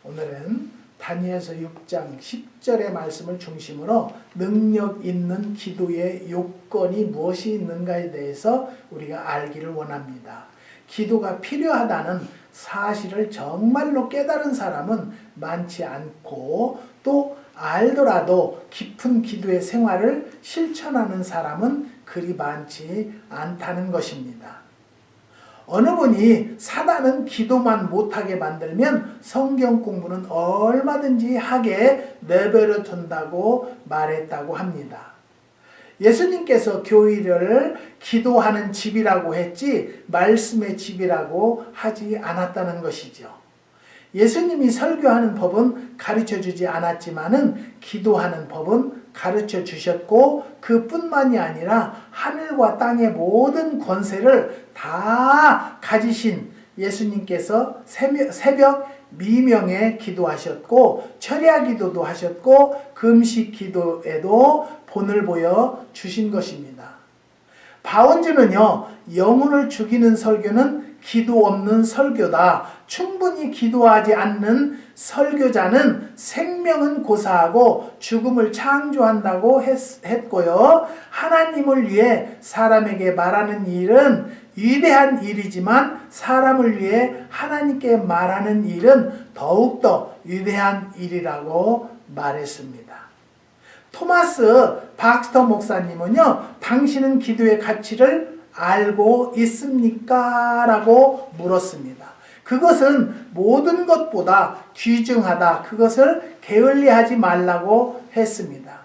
오늘은 다니엘서 6장 10절의 말씀을 중심으로 능력 있는 기도의 요건이 무엇이 있는가에 대해서 우리가 알기를 원합니다. 기도가 필요하다는 사실을 정말로 깨달은 사람은 많지 않고, 또 알더라도 깊은 기도의 생활을 실천하는 사람은 그리 많지 않다는 것입니다. 어느 분이 사단은 기도만 못하게 만들면 성경 공부는 얼마든지 하게 내버려 둔다고 말했다고 합니다. 예수님께서 교회를 기도하는 집이라고 했지 말씀의 집이라고 하지 않았다는 것이죠. 예수님이 설교하는 법은 가르쳐주지 않았지만은 기도하는 법은 가르쳐 주셨고, 그뿐만이 아니라 하늘과 땅의 모든 권세를 다 가지신 예수님께서 새벽 미명에 기도하셨고, 철야 기도도 하셨고, 금식 기도에도 본을 보여 주신 것입니다. 바원주는요, 영혼을 죽이는 설교는 기도 없는 설교다. 충분히 기도하지 않는 설교자는 생명은 고사하고 죽음을 창조한다고 했고요. 하나님을 위해 사람에게 말하는 일은 위대한 일이지만 사람을 위해 하나님께 말하는 일은 더욱더 위대한 일이라고 말했습니다. 토마스 박스터 목사님은요, 당신은 기도의 가치를 알고 있습니까? 라고 물었습니다. 그것은 모든 것보다 귀중하다. 그것을 게을리하지 말라고 했습니다.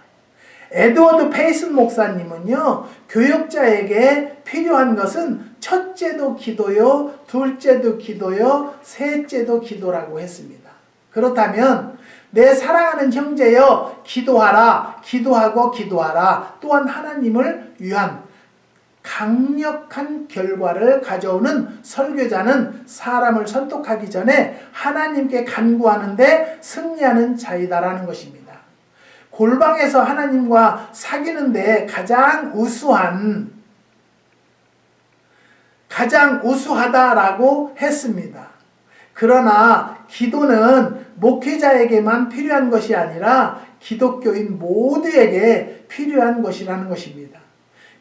에드워드 페이슨 목사님은요, 교역자에게 필요한 것은 첫째도 기도요, 둘째도 기도요, 셋째도 기도라고 했습니다. 그렇다면 내 사랑하는 형제여, 기도하라, 기도하고 기도하라. 또한 하나님을 위한 강력한 결과를 가져오는 설교자는 사람을 설득하기 전에 하나님께 간구하는데 승리하는 자이다라는 것입니다. 골방에서 하나님과 사귀는데 가장 우수하다라고 했습니다. 그러나 기도는 목회자에게만 필요한 것이 아니라 기독교인 모두에게 필요한 것이라는 것입니다.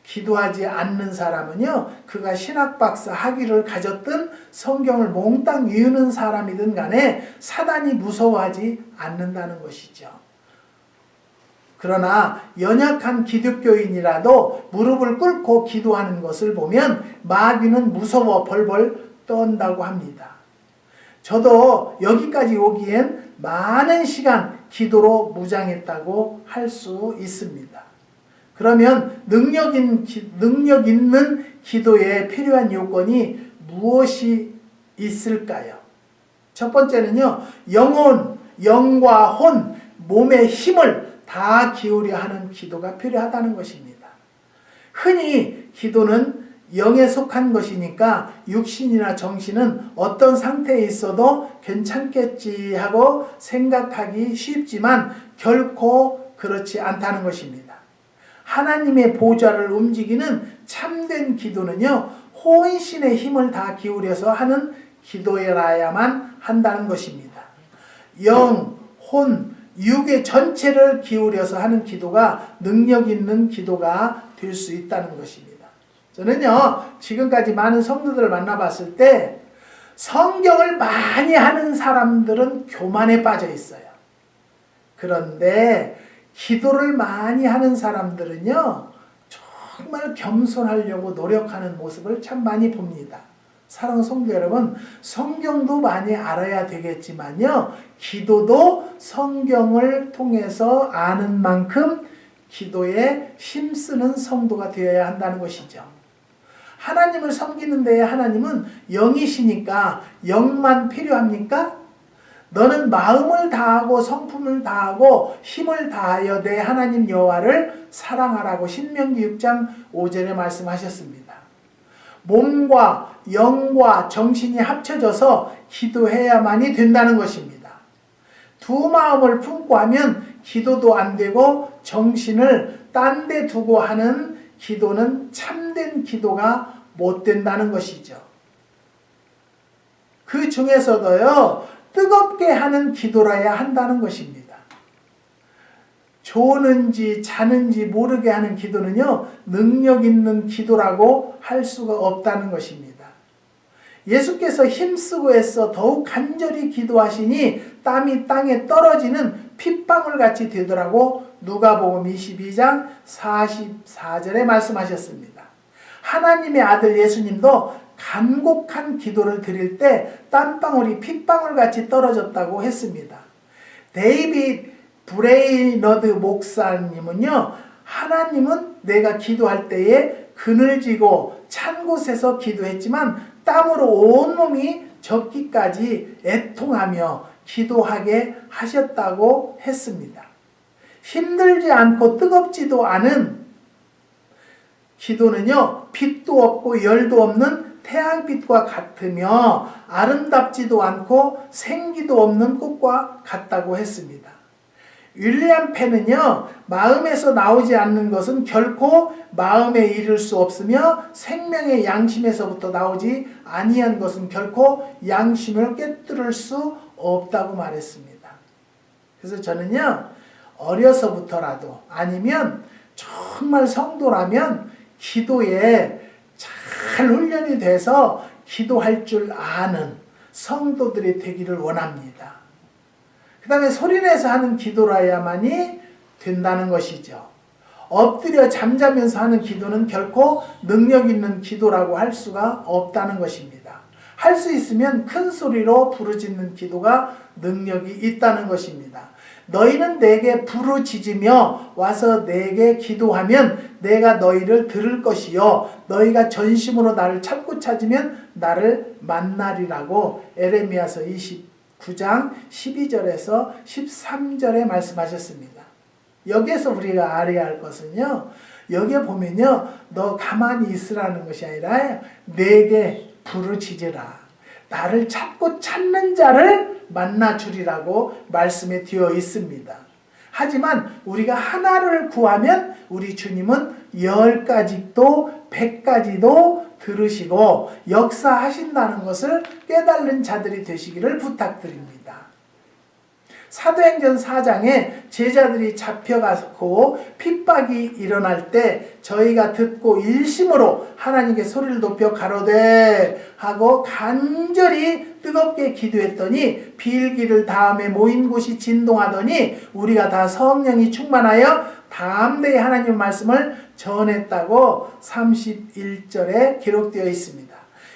기도하지 않는 사람은요, 그가 신학박사 학위를 가졌든 성경을 몽땅 외우는 사람이든 간에 사단이 무서워하지 않는다는 것이죠. 그러나 연약한 기독교인이라도 무릎을 꿇고 기도하는 것을 보면 마귀는 무서워 벌벌 떤다고 합니다. 저도 여기까지 오기엔 많은 시간 기도로 무장했다고 할 수 있습니다. 그러면 능력 있는 기도에 필요한 요건이 무엇이 있을까요? 첫 번째는요, 영과 혼, 몸의 힘을 다 기울여 하는 기도가 필요하다는 것입니다. 흔히 기도는 영에 속한 것이니까 육신이나 정신은 어떤 상태에 있어도 괜찮겠지 하고 생각하기 쉽지만 결코 그렇지 않다는 것입니다. 하나님의 보좌를 움직이는 참된 기도는요, 혼신의 힘을 다 기울여서 하는 기도여야만 한다는 것입니다. 영, 혼, 육의 전체를 기울여서 하는 기도가 능력 있는 기도가 될 수 있다는 것입니다. 저는요, 지금까지 많은 성도들을 만나봤을 때 성경을 많이 하는 사람들은 교만에 빠져 있어요. 그런데 기도를 많이 하는 사람들은요, 정말 겸손하려고 노력하는 모습을 참 많이 봅니다. 사랑하는 성도 여러분, 성경도 많이 알아야 되겠지만요, 기도도 성경을 통해서 아는 만큼 기도에 힘쓰는 성도가 되어야 한다는 것이죠. 하나님을 섬기는 데에 하나님은 영이시니까 영만 필요합니까? 너는 마음을 다하고 성품을 다하고 힘을 다하여 내 하나님 여호와를 사랑하라고 신명기 6장 5절에 말씀하셨습니다. 몸과 영과 정신이 합쳐져서 기도해야만이 된다는 것입니다. 두 마음을 품고 하면 기도도 안 되고 정신을 딴 데 두고 하는 기도는 참된 기도가 못 된다는 것이죠. 그 중에서도요, 뜨겁게 하는 기도라야 한다는 것입니다. 조는지 자는지 모르게 하는 기도는요, 능력 있는 기도라고 할 수가 없다는 것입니다. 예수께서 힘쓰고 애써 더욱 간절히 기도하시니 땀이 땅에 떨어지는 핏방울 같이 되더라고 누가복음 22장 44절에 말씀하셨습니다. 하나님의 아들 예수님도 간곡한 기도를 드릴 때 땀방울이 핏방울 같이 떨어졌다고 했습니다. 데이빗 브레이너드 목사님은요, 하나님은 내가 기도할 때에 그늘지고 찬 곳에서 기도했지만 땀으로 온몸이 젖기까지 애통하며 기도하게 하셨다고 했습니다. 힘들지 않고 뜨겁지도 않은 기도는요, 빛도 없고 열도 없는 태양빛과 같으며 아름답지도 않고 생기도 없는 꽃과 같다고 했습니다. 윌리엄 펜은요, 마음에서 나오지 않는 것은 결코 마음에 이를 수 없으며 생명의 양심에서부터 나오지 아니한 것은 결코 양심을 꿰뚫을 수 없다고 말했습니다. 그래서 저는요, 어려서부터라도 아니면 정말 성도라면 기도에 잘 훈련이 돼서 기도할 줄 아는 성도들이 되기를 원합니다. 그 다음에 소리내서 하는 기도라야만이 된다는 것이죠. 엎드려 잠자면서 하는 기도는 결코 능력 있는 기도라고 할 수가 없다는 것입니다. 할 수 있으면 큰 소리로 부르짖는 기도가 능력이 있다는 것입니다. 너희는 내게 부르짖으며 와서 내게 기도하면 내가 너희를 들을 것이요 너희가 전심으로 나를 찾고 찾으면 나를 만나리라고 에레미야서 29장 12절에서 13절에 말씀하셨습니다. 여기에서 우리가 알아야 할 것은요, 여기에 보면요, 너 가만히 있으라는 것이 아니라 내게 부르짖으라. 나를 찾고 찾는 자를 만나 주리라고 말씀에 되어 있습니다. 하지만 우리가 하나를 구하면 우리 주님은 10가지도 100가지도 들으시고 역사하신다는 것을 깨달은 자들이 되시기를 부탁드립니다. 사도행전 4장에 제자들이 잡혀가고 핍박이 일어날 때 저희가 듣고 일심으로 하나님께 소리를 높여 가로되 하고 간절히 뜨겁게 기도했더니 비일기를 다음에 모인 곳이 진동하더니 우리가 다 성령이 충만하여 담대히 하나님 말씀을 전했다고 31절에 기록되어 있습니다.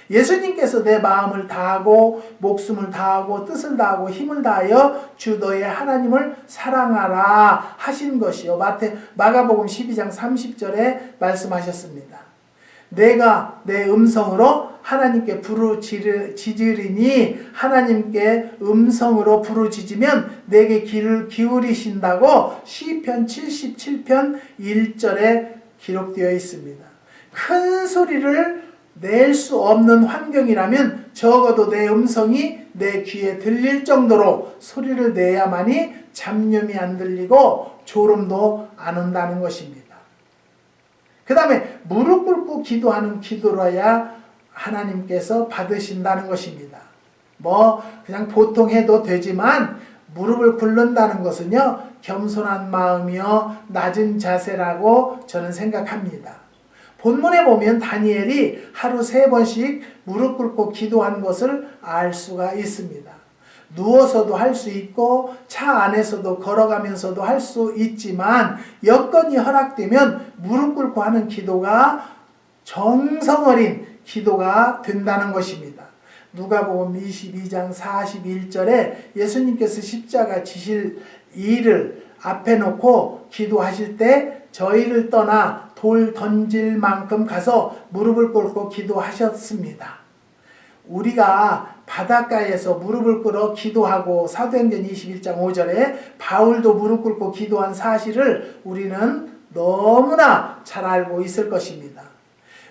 예수님께서 내 마음을 다하고 목숨을 다하고 뜻을 다하고 힘을 다하여 주 너의 하나님을 사랑하라 하신 것이요. 마가복음 12장 30절에 말씀하셨습니다. 내가 내 음성으로 하나님께 부르짖으리니 하나님께 음성으로 부르짖으면 내게 귀를 기울이신다고 시편 77편 1절에 기록되어 있습니다. 큰 소리를 낼 수 없는 환경이라면 적어도 내 음성이 내 귀에 들릴 정도로 소리를 내야만이 잡념이 안 들리고 졸음도 안 온다는 것입니다. 그 다음에 무릎 꿇고 기도하는 기도라야 하나님께서 받으신다는 것입니다. 그냥 보통 해도 되지만 무릎을 꿇는다는 것은요, 겸손한 마음이요 낮은 자세라고 저는 생각합니다. 본문에 보면 다니엘이 하루 3번씩 무릎 꿇고 기도한 것을 알 수가 있습니다. 누워서도 할 수 있고 차 안에서도 걸어가면서도 할 수 있지만 여건이 허락되면 무릎 꿇고 하는 기도가 정성 어린 기도가 된다는 것입니다. 누가복음 22장 41절에 예수님께서 십자가 지실 일을 앞에 놓고 기도하실 때 저희를 떠나 돌 던질 만큼 가서 무릎을 꿇고 기도하셨습니다. 우리가 바닷가에서 무릎을 꿇어 기도하고 사도행전 21장 5절에 바울도 무릎 꿇고 기도한 사실을 우리는 너무나 잘 알고 있을 것입니다.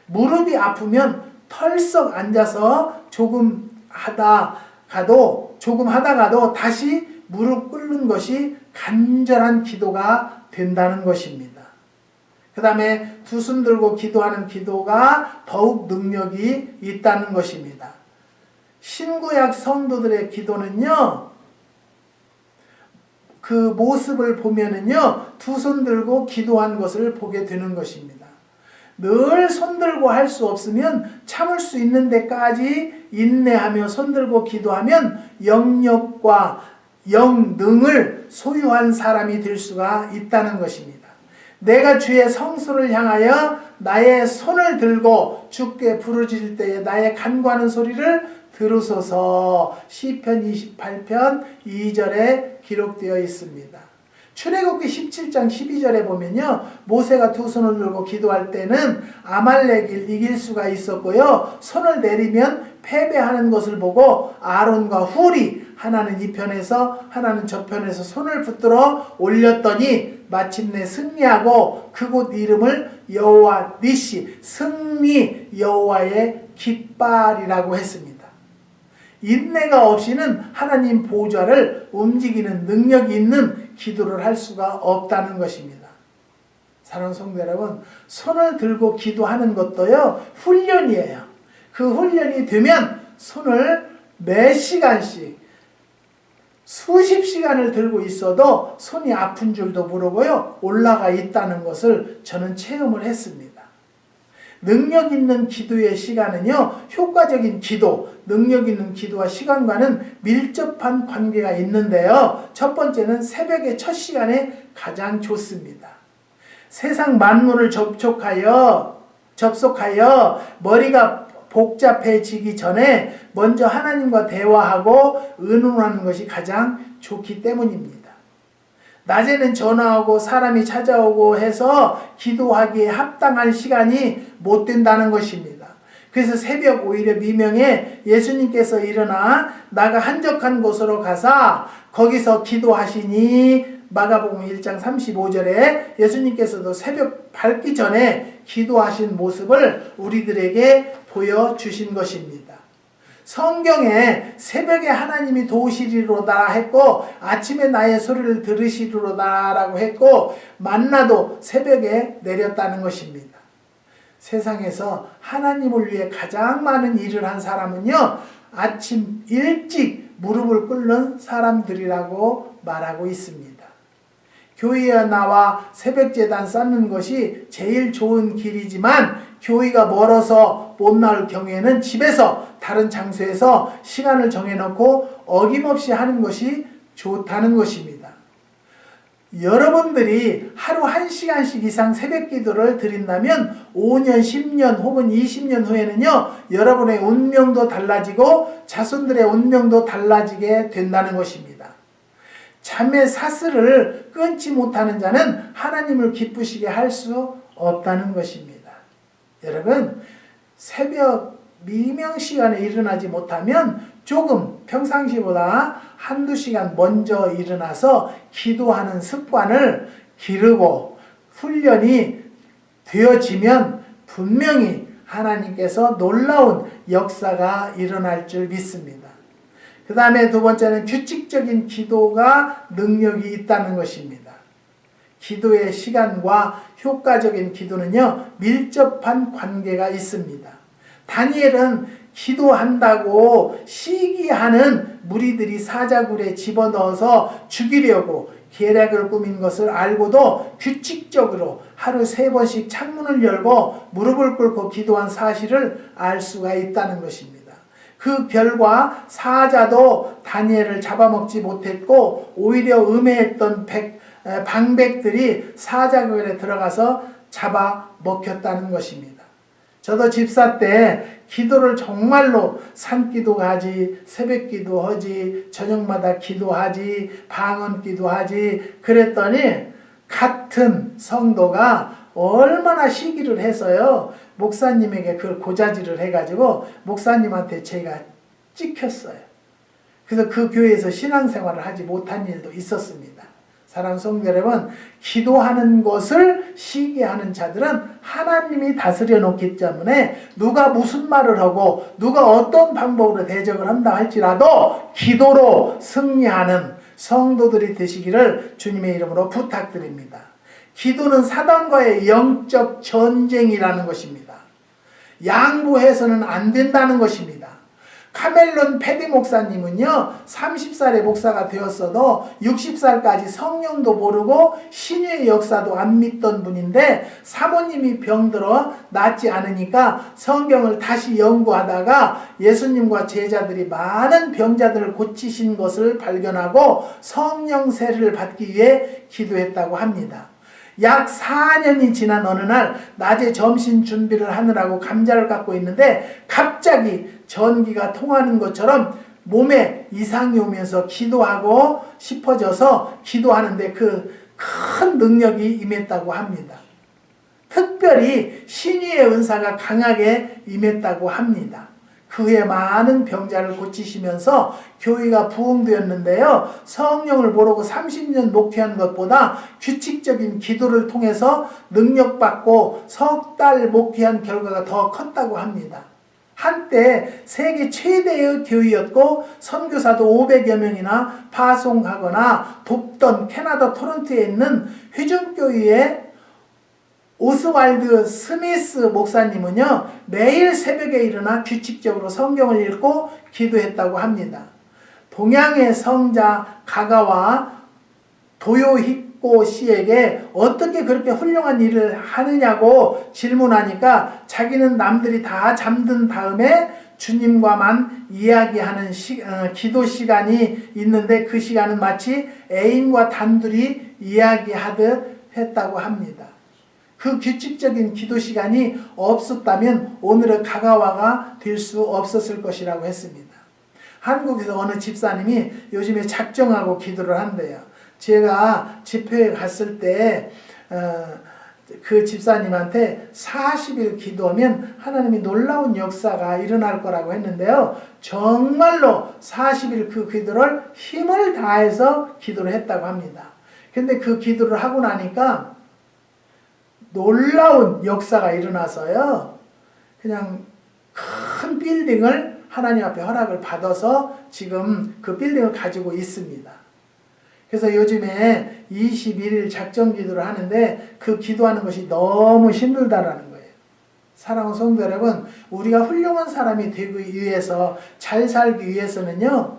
무릎이 아프면 털썩 앉아서 조금 하다가도 다시 무릎 꿇는 것이 간절한 기도가 된다는 것입니다. 그 다음에 두 손 들고 기도하는 기도가 더욱 능력이 있다는 것입니다. 신구약 성도들의 기도는요, 그 모습을 보면은요, 두 손 들고 기도한 것을 보게 되는 것입니다. 늘 손 들고 할 수 없으면 참을 수 있는 데까지 인내하며 손 들고 기도하면 영역과 영능을 소유한 사람이 될 수가 있다는 것입니다. 내가 주의 성소를 향하여 나의 손을 들고 주께 부르짖을 때에 나의 간구하는 소리를 들으소서. 시편 28편 2절에 기록되어 있습니다. 출애굽기 17장 12절에 보면요, 모세가 두 손을 들고 기도할 때는 아말렉을 이길 수가 있었고요, 손을 내리면 패배하는 것을 보고 아론과 훌이 하나는 이 편에서 하나는 저 편에서 손을 붙들어 올렸더니 마침내 승리하고 그곳 이름을 여호와 니시, 승리 여호와의 깃발이라고 했습니다. 인내가 없이는 하나님 보좌를 움직이는 능력이 있는 기도를 할 수가 없다는 것입니다. 사랑하는 성도 여러분, 손을 들고 기도하는 것도요, 훈련이에요. 그 훈련이 되면 손을 몇 시간씩, 수십 시간을 들고 있어도 손이 아픈 줄도 모르고요, 올라가 있다는 것을 저는 체험을 했습니다. 능력 있는 기도의 시간은요, 효과적인 기도, 능력 있는 기도와 시간과는 밀접한 관계가 있는데요, 첫 번째는 새벽의 첫 시간에 가장 좋습니다. 세상 만물을 접속하여 머리가 복잡해지기 전에 먼저 하나님과 대화하고 의논하는 것이 가장 좋기 때문입니다. 낮에는 전화하고 사람이 찾아오고 해서 기도하기에 합당한 시간이 못 된다는 것입니다. 그래서 새벽 오히려 미명에 예수님께서 일어나 나가 한적한 곳으로 가사 거기서 기도하시니, 마가복음 1장 35절에 예수님께서도 새벽 밝기 전에 기도하신 모습을 우리들에게 보여주신 것입니다. 성경에 새벽에 하나님이 도우시리로다 했고, 아침에 나의 소리를 들으시리로다 라고 했고, 만나도 새벽에 내렸다는 것입니다. 세상에서 하나님을 위해 가장 많은 일을 한 사람은요, 아침 일찍 무릎을 꿇는 사람들이라고 말하고 있습니다. 교회에 나와 새벽제단 쌓는 것이 제일 좋은 길이지만, 교회가 멀어서 못 나올 경우에는 집에서 다른 장소에서 시간을 정해놓고 어김없이 하는 것이 좋다는 것입니다. 여러분들이 하루 1시간씩 이상 새벽 기도를 드린다면 5년, 10년 혹은 20년 후에는요, 여러분의 운명도 달라지고 자손들의 운명도 달라지게 된다는 것입니다. 잠의 사슬을 끊지 못하는 자는 하나님을 기쁘시게 할 수 없다는 것입니다. 여러분, 새벽 미명 시간에 일어나지 못하면 조금 평상시보다 한두 시간 먼저 일어나서 기도하는 습관을 기르고 훈련이 되어지면 분명히 하나님께서 놀라운 역사가 일어날 줄 믿습니다. 그 다음에 두 번째는 규칙적인 기도가 능력이 있다는 것입니다. 기도의 시간과 효과적인 기도는요, 밀접한 관계가 있습니다. 다니엘은 기도한다고 시기하는 무리들이 사자굴에 집어넣어서 죽이려고 계략을 꾸민 것을 알고도 규칙적으로 하루 3번씩 창문을 열고 무릎을 꿇고 기도한 사실을 알 수가 있다는 것입니다. 그 결과 사자도 다니엘을 잡아먹지 못했고, 오히려 음해했던 방백들이 사자굴에 들어가서 잡아먹혔다는 것입니다. 저도 집사 때 기도를 정말로 산기도 하지, 새벽기도 하지, 저녁마다 기도하지, 방언기도 하지 그랬더니 같은 성도가 얼마나 시기를 해서요, 목사님에게 그걸 고자질을 해가지고 목사님한테 제가 찍혔어요. 그래서 그 교회에서 신앙생활을 하지 못한 일도 있었습니다. 사랑하는 성도 여러분, 기도하는 것을 시기하는 자들은 하나님이 다스려 놓기 때문에 누가 무슨 말을 하고 누가 어떤 방법으로 대적을 한다 할지라도 기도로 승리하는 성도들이 되시기를 주님의 이름으로 부탁드립니다. 기도는 사단과의 영적 전쟁이라는 것입니다. 양보해서는 안 된다는 것입니다. 카멜론 패디 목사님은요 30살에 목사가 되었어도 60살까지 성령도 모르고 신유의 역사도 안 믿던 분인데 사모님이 병들어 낫지 않으니까 성경을 다시 연구하다가 예수님과 제자들이 많은 병자들을 고치신 것을 발견하고 성령 세례를 받기 위해 기도했다고 합니다. 약 4년이 지난 어느 날 낮에 점심 준비를 하느라고 감자를 깎고 있는데 갑자기 전기가 통하는 것처럼 몸에 이상이 오면서 기도하고 싶어져서 기도하는데 그 큰 능력이 임했다고 합니다. 특별히 신유의 은사가 강하게 임했다고 합니다. 그 후에 많은 병자를 고치시면서 교회가 부흥되었는데요. 성령을 모르고 30년 목회한 것보다 규칙적인 기도를 통해서 능력받고 석 달 목회한 결과가 더 컸다고 합니다. 한때 세계 최대의 교회였고 선교사도 500여 명이나 파송하거나 돕던 캐나다 토론토에 있는 회중교회의 오스왈드 스미스 목사님은요 매일 새벽에 일어나 규칙적으로 성경을 읽고 기도했다고 합니다. 동양의 성자 가가와 도요히코 씨에게 어떻게 그렇게 훌륭한 일을 하느냐고 질문하니까 자기는 남들이 다 잠든 다음에 주님과만 이야기하는 기도 시간이 있는데 그 시간은 마치 애인과 단둘이 이야기하듯 했다고 합니다. 그 규칙적인 기도 시간이 없었다면 오늘의 가가와가 될 수 없었을 것이라고 했습니다. 한국에서 어느 집사님이 요즘에 작정하고 기도를 한대요. 제가 집회에 갔을 때 그 집사님한테 40일 기도하면 하나님이 놀라운 역사가 일어날 거라고 했는데요. 정말로 40일 그 기도를 힘을 다해서 기도를 했다고 합니다. 근데 그 기도를 하고 나니까 놀라운 역사가 일어나서요. 그냥 큰 빌딩을 하나님 앞에 허락을 받아서 지금 그 빌딩을 가지고 있습니다. 그래서 요즘에 21일 작정 기도를 하는데 그 기도하는 것이 너무 힘들다라는 거예요. 사랑하는 성도 여러분, 우리가 훌륭한 사람이 되기 위해서 잘 살기 위해서는요.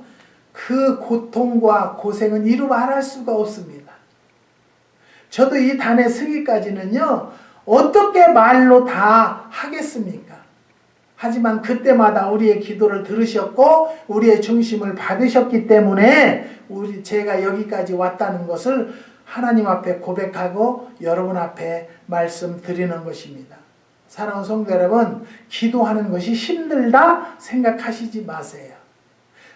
그 고통과 고생은 이루 말할 수가 없습니다. 저도 이 단에 서기까지는요. 어떻게 말로 다 하겠습니까? 하지만 그때마다 우리의 기도를 들으셨고 우리의 중심을 받으셨기 때문에 제가 여기까지 왔다는 것을 하나님 앞에 고백하고 여러분 앞에 말씀드리는 것입니다. 사랑하는 성도 여러분, 기도하는 것이 힘들다 생각하시지 마세요.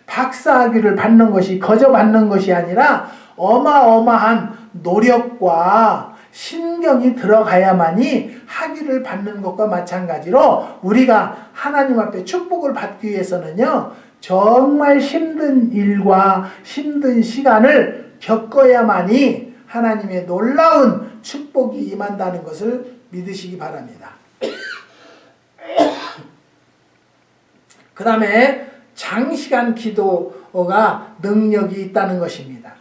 박사학위를 받는 것이 거저 받는 것이 아니라 어마어마한 노력과 신경이 들어가야만이 학위를 받는 것과 마찬가지로 우리가 하나님 앞에 축복을 받기 위해서는요. 정말 힘든 일과 힘든 시간을 겪어야만이 하나님의 놀라운 축복이 임한다는 것을 믿으시기 바랍니다. 그 다음에 장시간 기도가 능력이 있다는 것입니다.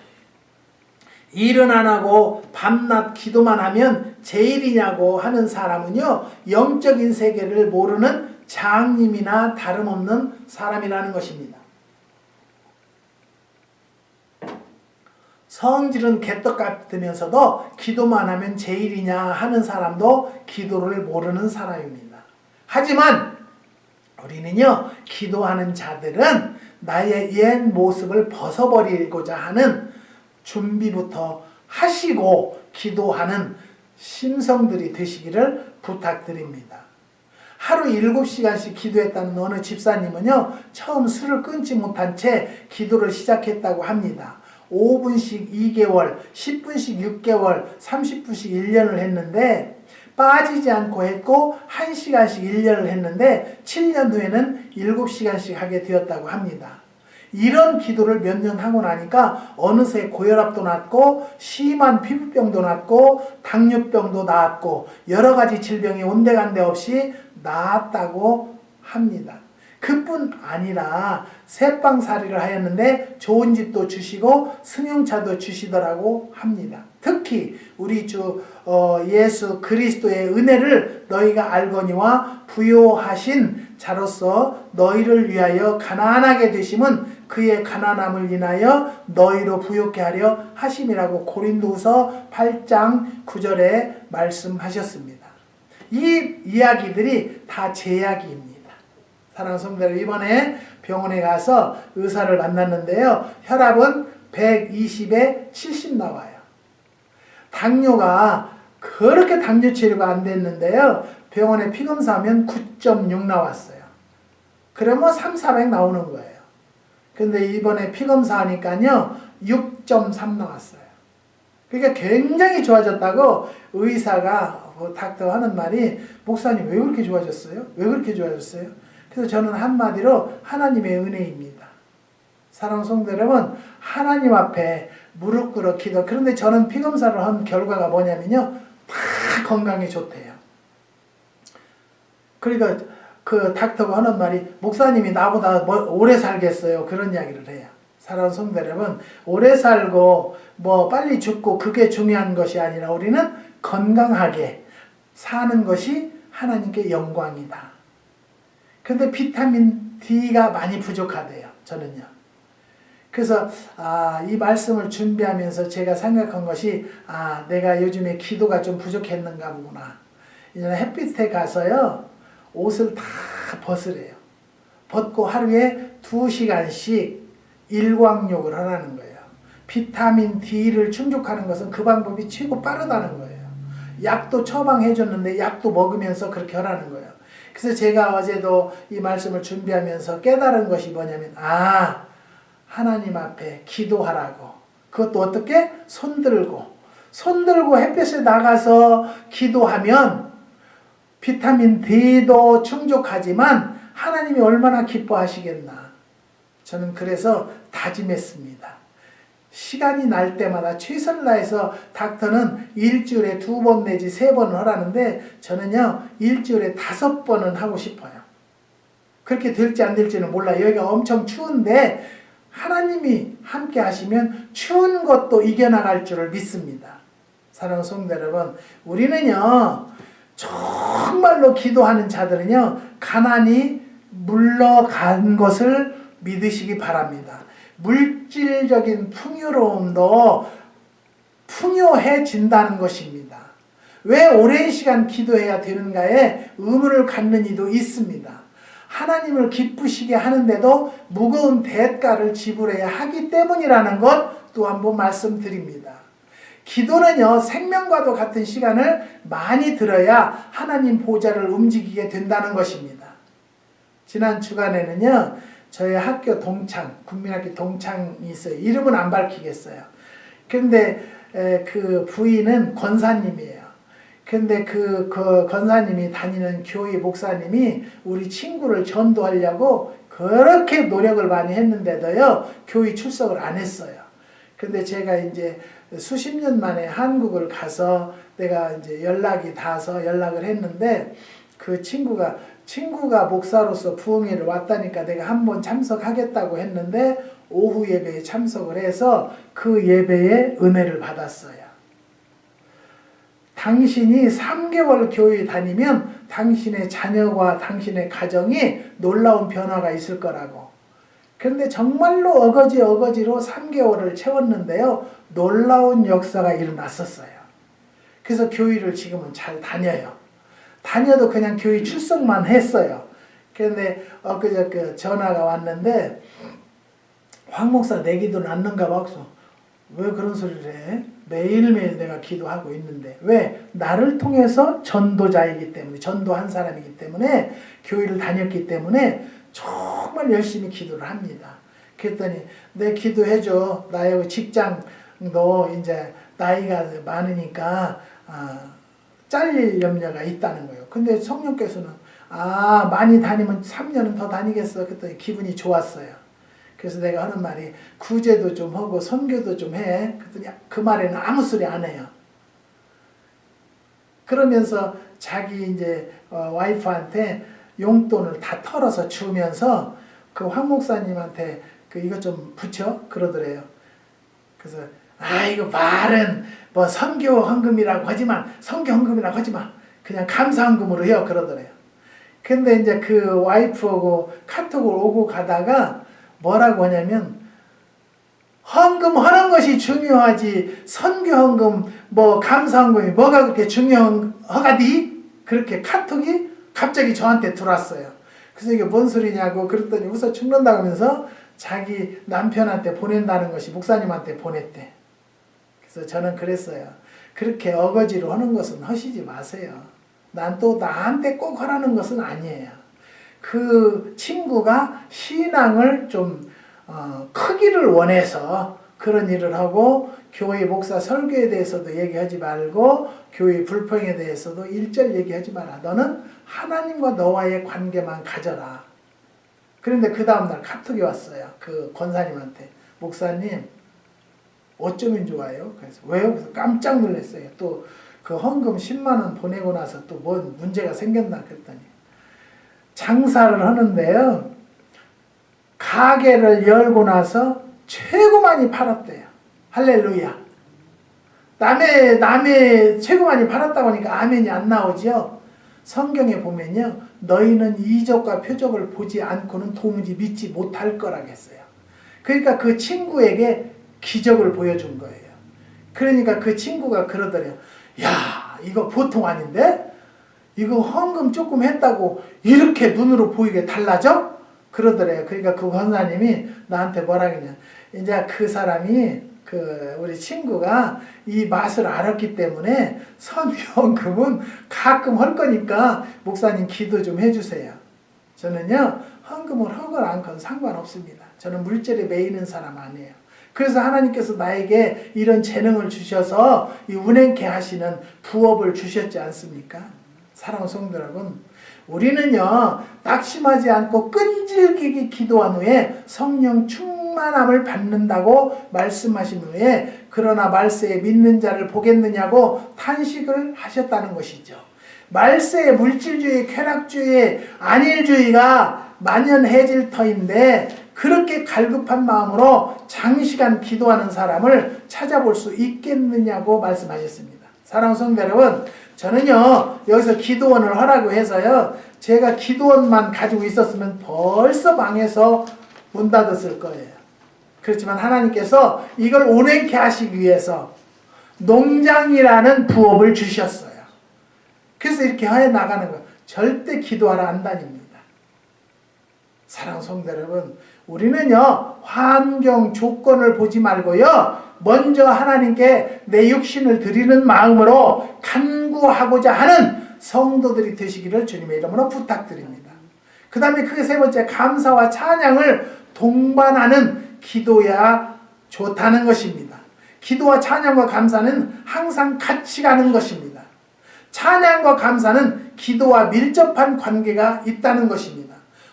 일은 안 하고 밤낮 기도만 하면 제일이냐고 하는 사람은요. 영적인 세계를 모르는 장님이나 다름없는 사람이라는 것입니다. 성질은 개떡 같으면서도 기도만 하면 제일이냐 하는 사람도 기도를 모르는 사람입니다. 하지만 우리는요. 기도하는 자들은 나의 옛 모습을 벗어버리고자 하는 준비부터 하시고 기도하는 심성들이 되시기를 부탁드립니다. 하루 7시간씩 기도했다는 어느 집사님은요. 처음 술을 끊지 못한 채 기도를 시작했다고 합니다. 5분씩 2개월, 10분씩 6개월, 30분씩 1년을 했는데 빠지지 않고 했고 1시간씩 1년을 했는데 7년 후에는 7시간씩 하게 되었다고 합니다. 이런 기도를 몇 년 하고 나니까 어느새 고혈압도 낫고 심한 피부병도 낫고 당뇨병도 낫고 여러 가지 질병이 온데간데 없이 나았다고 합니다. 그뿐 아니라 새빵살이를 하였는데 좋은 집도 주시고 승용차도 주시더라고 합니다. 특히 특히 우리 주 예수 그리스도의 은혜를 너희가 알거니와 부요하신 자로서 너희를 위하여 가난하게 되심은 그의 가난함을 인하여 너희로 부요케 하려 하심이라고 고린도후서 8장 9절에 말씀하셨습니다. 이 이야기들이 다 제 이야기입니다. 사랑하는 성도 여러분, 이번에 병원에 가서 의사를 만났는데요. 혈압은 120에 70 나와요. 당뇨가 그렇게 당뇨 치료가 안 됐는데요. 병원에 피검사하면 9.6 나왔어요. 그러면 3, 400 나오는 거예요. 근데 이번에 피검사하니까요 6.3 나왔어요. 그러니까 굉장히 좋아졌다고 의사가 닥터 하는 말이 목사님 왜 그렇게 좋아졌어요? 왜 그렇게 좋아졌어요? 그래서 저는 한마디로 하나님의 은혜입니다. 사랑하는 성도 여러분, 하나님 앞에 무릎 꿇어 기도. 그런데 저는 피검사를 한 결과가 뭐냐면요 다 건강에 좋대요. 그러니까 그 닥터가 하는 말이 목사님이 나보다 오래 살겠어요. 그런 이야기를 해요. 사랑하는 성도 여러분, 오래 살고 뭐 빨리 죽고 그게 중요한 것이 아니라 우리는 건강하게 사는 것이 하나님께 영광이다. 근데 비타민 D가 많이 부족하대요. 저는요. 그래서 이 말씀을 준비하면서 제가 생각한 것이 내가 요즘에 기도가 좀 부족했는가 보구나. 이제 햇빛에 가서요. 옷을 다 벗으래요. 벗고 하루에 2시간씩 일광욕을 하라는 거예요. 비타민 D를 충족하는 것은 그 방법이 최고 빠르다는 거예요. 약도 처방해 줬는데 약도 먹으면서 그렇게 하라는 거예요. 그래서 제가 어제도 이 말씀을 준비하면서 깨달은 것이 뭐냐면 하나님 앞에 기도하라고. 그것도 어떻게? 손 들고 햇볕에 나가서 기도하면 비타민 D도 충족하지만 하나님이 얼마나 기뻐하시겠나. 저는 그래서 다짐했습니다. 시간이 날 때마다 최선을 다해서 닥터는 일주일에 2번 내지 3번을 하라는데 저는요 일주일에 5번은 하고 싶어요. 그렇게 될지 안 될지는 몰라요. 여기가 엄청 추운데 하나님이 함께 하시면 추운 것도 이겨나갈 줄을 믿습니다. 사랑하는 성도 여러분, 우리는요 정말로 기도하는 자들은요 가난이 물러간 것을 믿으시기 바랍니다. 물질적인 풍요로움도 풍요해진다는 것입니다. 왜 오랜 시간 기도해야 되는가에 의문을 갖는 이도 있습니다. 하나님을 기쁘시게 하는데도 무거운 대가를 지불해야 하기 때문이라는 것 또 한 번 말씀드립니다. 기도는요 생명과도 같은 시간을 많이 들어야 하나님 보좌를 움직이게 된다는 것입니다. 지난 주간에는요 저희 학교 동창, 국민학교 동창이 있어요. 이름은 안 밝히겠어요. 그런데 그 부인은 권사님이에요. 근데 그 권사님이 다니는 교회 목사님이 우리 친구를 전도하려고 그렇게 노력을 많이 했는데도요 교회 출석을 안 했어요. 근데 제가 이제 수십 년 만에 한국을 가서 내가 이제 연락이 닿아서 연락을 했는데 그 친구가 목사로서 부흥회를 왔다니까 내가 한번 참석하겠다고 했는데 오후 예배에 참석을 해서 그 예배에 은혜를 받았어요. 당신이 3개월 교회 다니면 당신의 자녀와 당신의 가정이 놀라운 변화가 있을 거라고. 그런데 정말로 어거지로 3개월을 채웠는데요. 놀라운 역사가 일어났었어요. 그래서 교회를 지금은 잘 다녀요. 다녀도 그냥 교회 출석만 했어요. 그런데 엊그저께 전화가 왔는데 황 목사 내 기도는 않는가 봐. 왜 그런 소리를 해? 매일매일 내가 기도하고 있는데 왜? 나를 통해서 전도자이기 때문에 전도한 사람이기 때문에 교회를 다녔기 때문에 정말 열심히 기도를 합니다. 그랬더니 내 기도해줘. 나 여기 직장도 이제 나이가 많으니까 잘릴 염려가 있다는 거예요. 근데 성령께서는 많이 다니면 3년은 더 다니겠어. 그랬더니 기분이 좋았어요. 그래서 내가 하는 말이 구제도 좀 하고 선교도 좀 해. 그랬더니 그 말에는 아무 소리 안 해요. 그러면서 자기 이제 와이프한테 용돈을 다 털어서 주면서 그 황 목사님한테 이것 좀 붙여 그러더래요. 그래서 아이고 말은 뭐 선교 헌금이라고 하지만 선교 헌금이라고 하지만 그냥 감사 헌금으로 해요 그러더래요. 근데 이제 그 와이프하고 카톡을 오고 가다가 뭐라고 하냐면 헌금하는 것이 중요하지 선교 헌금 뭐 감사 헌금이 뭐가 그렇게 중요하가디? 그렇게 카톡이 갑자기 저한테 들어왔어요. 그래서 이게 뭔 소리냐고 그랬더니 웃어 죽는다고 하면서 자기 남편한테 보낸다는 것이 목사님한테 보냈대. 그래서 저는 그랬어요. 그렇게 어거지로 하는 것은 하시지 마세요. 난 또 나한테 꼭 하라는 것은 아니에요. 그 친구가 신앙을 좀 크기를 원해서 그런 일을 하고 교회 목사 설교에 대해서도 얘기하지 말고 교회 불평에 대해서도 일절 얘기하지 마라. 너는 하나님과 너와의 관계만 가져라. 그런데 그 다음날 카톡이 왔어요. 그 권사님한테. 목사님 어쩌면 좋아요? 그래서 왜요? 그래서 깜짝 놀랐어요. 또 그 헌금 10만 원 보내고 나서 또 뭔 문제가 생겼나 그랬더니 장사를 하는데요. 가게를 열고 나서 최고 많이 팔았대요. 할렐루야. 남의 최고 많이 팔았다고 하니까 아멘이 안 나오죠. 성경에 보면요. 너희는 이적과 표적을 보지 않고는 도무지 믿지 못할 거라고 했어요. 그러니까 그 친구에게 기적을 보여준 거예요. 그러니까 그 친구가 그러더래요. 야, 이거 보통 아닌데? 이거 헌금 조금 했다고 이렇게 눈으로 보이게 달라져? 그러더래요. 그러니까 그 권사님이 나한테 뭐라 그러냐. 이제 그 사람이 우리 친구가 이 맛을 알았기 때문에 헌금은 가끔 할 거니까 목사님 기도 좀 해주세요. 저는요, 헌금을 하건 않건 상관없습니다. 저는 물질에 매이는 사람 아니에요. 그래서 하나님께서 나에게 이런 재능을 주셔서 이 운행케 하시는 부업을 주셨지 않습니까? 사랑하는 성도 여러분, 우리는요 낙심하지 않고 끈질기게 기도한 후에 성령 충만함을 받는다고 말씀하신 후에 그러나 말세에 믿는 자를 보겠느냐고 탄식을 하셨다는 것이죠. 말세에 물질주의, 쾌락주의, 안일주의가 만연해질 터인데 그렇게 갈급한 마음으로 장시간 기도하는 사람을 찾아볼 수 있겠느냐고 말씀하셨습니다. 사랑하는 성도 여러분, 저는요 여기서 기도원을 하라고 해서요 제가 기도원만 가지고 있었으면 벌써 망해서 문 닫았을 거예요. 그렇지만 하나님께서 이걸 운행케 하시기 위해서 농장이라는 부업을 주셨어요. 그래서 이렇게 해 나가는 거예요. 절대 기도하러 안 다닙니다. 사랑하는 성도 여러분, 우리는요 환경 조건을 보지 말고요 먼저 하나님께 내 육신을 드리는 마음으로 간구하고자 하는 성도들이 되시기를 주님의 이름으로 부탁드립니다. 그 다음에 크게 세 번째, 감사와 찬양을 동반하는 기도야 좋다는 것입니다. 기도와 찬양과 감사는 항상 같이 가는 것입니다. 찬양과 감사는 기도와 밀접한 관계가 있다는 것입니다.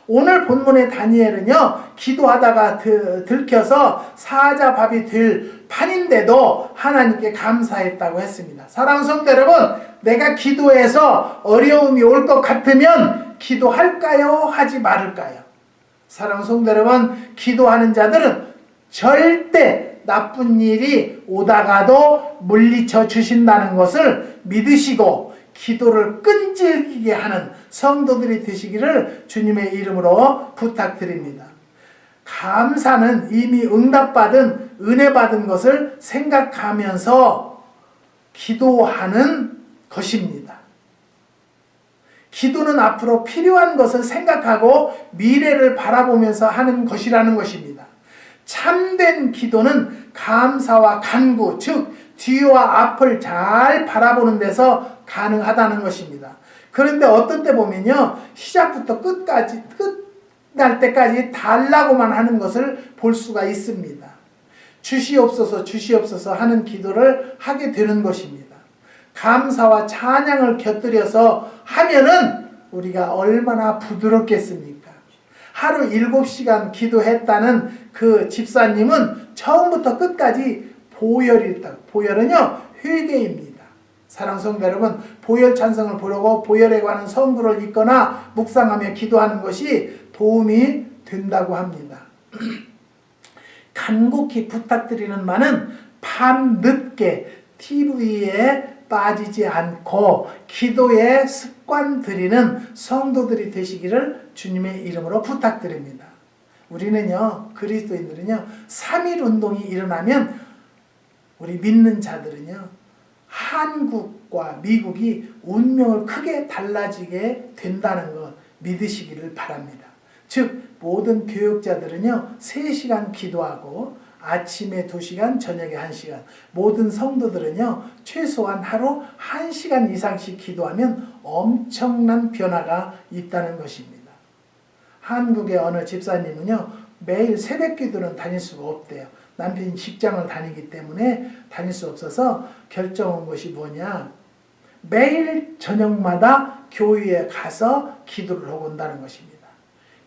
오늘 본문의 다니엘은요 기도하다가 들켜서 사자밥이 될 판인데도 하나님께 감사했다고 했습니다. 사랑하는 성도 여러분, 내가 기도해서 어려움이 올 것 같으면 기도할까요? 하지 말을까요? 사랑하는 성도 여러분, 기도하는 자들은 절대 나쁜 일이 오다가도 물리쳐 주신다는 것을 믿으시고 기도를 끈질기게 하는 성도들이 되시기를 주님의 이름으로 부탁드립니다. 감사는 이미 응답받은 은혜 받은 것을 생각하면서 기도하는 것입니다. 기도는 앞으로 필요한 것을 생각하고 미래를 바라보면서 하는 것이라는 것입니다. 참된 기도는 감사와 간구, 즉 뒤와 앞을 잘 바라보는 데서 가능하다는 것입니다. 그런데 어떤 때 보면요 시작부터 끝날 때까지 달라고만 하는 것을 볼 수가 있습니다. 주시옵소서 주시옵소서 하는 기도를 하게 되는 것입니다. 감사와 찬양을 곁들여서 하면은 우리가 얼마나 부드럽겠습니까? 하루 7시간 기도했다는 그 집사님은 처음부터 끝까지 보혈이 있다. 보혈은요 회개입니다. 사랑하는 성도 여러분, 보혈 찬성을 부르고 보혈에 관한 성구를 읽거나 묵상하며 기도하는 것이 도움이 된다고 합니다. 간곡히 부탁드리는 바는 밤 늦게 TV에 빠지지 않고 기도의 습관 들이는 성도들이 되시기를 주님의 이름으로 부탁드립니다. 우리는요, 그리스도인들은요, 3.1 운동이 일어나면 우리 믿는 자들은요, 한국과 미국이 운명을 크게 달라지게 된다는 것 믿으시기를 바랍니다. 즉 모든 교육자들은요 3시간 기도하고 아침에 2시간, 저녁에 1시간, 모든 성도들은요 최소한 하루 1시간 이상씩 기도하면 엄청난 변화가 있다는 것입니다. 한국의 어느 집사님은요 매일 새벽 기도는 다닐 수가 없대요. 남편이 직장을 다니기 때문에 다닐 수 없어서 결정한 것이 뭐냐, 매일 저녁마다 교회에 가서 기도를 하고 온다는 것입니다.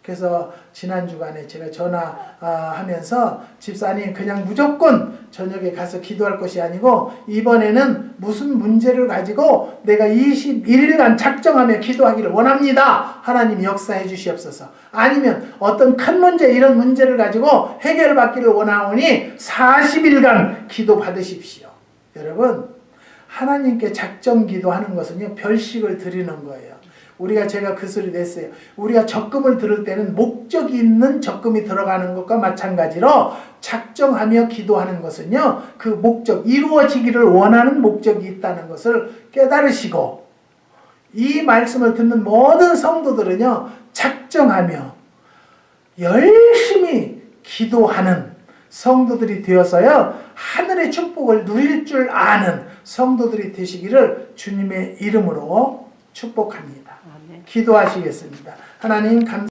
그래서 지난 주간에 제가 전화하면서 집사님 그냥 무조건 저녁에 가서 기도할 것이 아니고 이번에는 무슨 문제를 가지고 내가 21일간 작정하며 기도하기를 원합니다. 하나님 역사해 주시옵소서. 아니면 어떤 큰 문제, 이런 문제를 가지고 해결받기를 원하오니 40일간 기도 받으십시오. 여러분, 하나님께 작정 기도하는 것은요 별식을 드리는 거예요. 제가 그 소리 냈어요. 우리가 적금을 들을 때는 목적이 있는 적금이 들어가는 것과 마찬가지로 작정하며 기도하는 것은요 그 목적, 이루어지기를 원하는 목적이 있다는 것을 깨달으시고, 이 말씀을 듣는 모든 성도들은요 작정하며 열심히 기도하는 성도들이 되어서요 하늘의 축복을 누릴 줄 아는 성도들이 되시기를 주님의 이름으로 축복합니다. 기도하시겠습니다. 하나님 감사합니다.